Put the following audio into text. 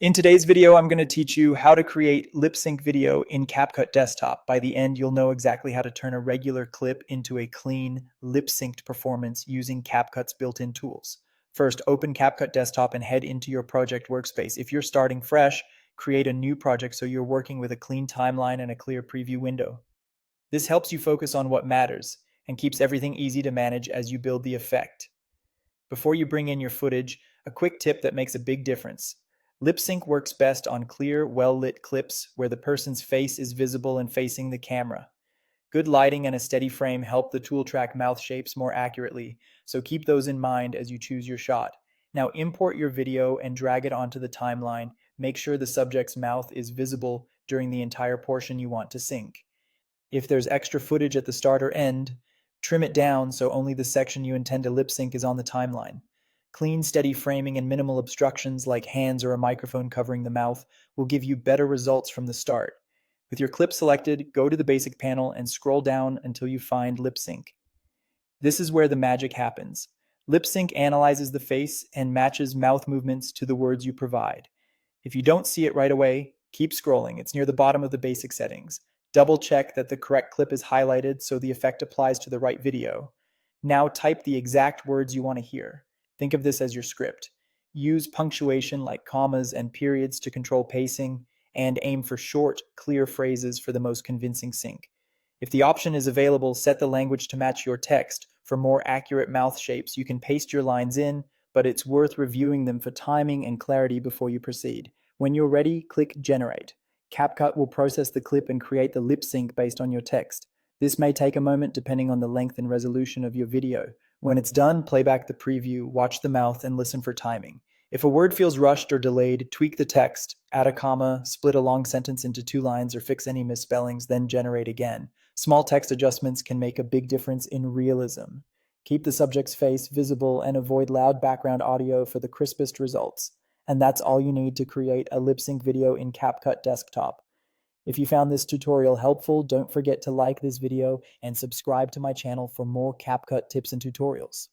In today's video, I'm going to teach you how to create lip sync video in CapCut Desktop. By the end, you'll know exactly how to turn a regular clip into a clean, lip synced performance using CapCut's built-in tools. First, open CapCut Desktop and head into your project workspace. If you're starting fresh, create a new project so you're working with a clean timeline and a clear preview window. This helps you focus on what matters and keeps everything easy to manage as you build the effect. Before you bring in your footage, a quick tip that makes a big difference. Lip sync works best on clear, well-lit clips where the person's face is visible and facing the camera. Good lighting and a steady frame help the tool track mouth shapes more accurately, so keep those in mind as you choose your shot. Now import your video and drag it onto the timeline. Make sure the subject's mouth is visible during the entire portion you want to sync. If there's extra footage at the start or end, trim it down so only the section you intend to lip sync is on the timeline. Clean, steady framing and minimal obstructions like hands or a microphone covering the mouth will give you better results from the start. With your clip selected, go to the basic panel and scroll down until you find lip sync. This is where the magic happens. Lip sync analyzes the face and matches mouth movements to the words you provide. If you don't see it right away, keep scrolling. It's near the bottom of the basic settings. Double check that the correct clip is highlighted so the effect applies to the right video. Now type the exact words you want to hear. Think of this as your script. Use punctuation like commas and periods to control pacing, and aim for short, clear phrases for the most convincing sync. If the option is available, set the language to match your text. For more accurate mouth shapes, you can paste your lines in, but it's worth reviewing them for timing and clarity before you proceed. When you're ready, click Generate. CapCut will process the clip and create the lip sync based on your text. This may take a moment depending on the length and resolution of your video. When it's done, play back the preview, watch the mouth, and listen for timing. If a word feels rushed or delayed, tweak the text, add a comma, split a long sentence into 2 lines, or fix any misspellings, then generate again. Small text adjustments can make a big difference in realism. Keep the subject's face visible and avoid loud background audio for the crispest results. And that's all you need to create a lip sync video in CapCut Desktop. If you found this tutorial helpful, don't forget to like this video and subscribe to my channel for more CapCut tips and tutorials.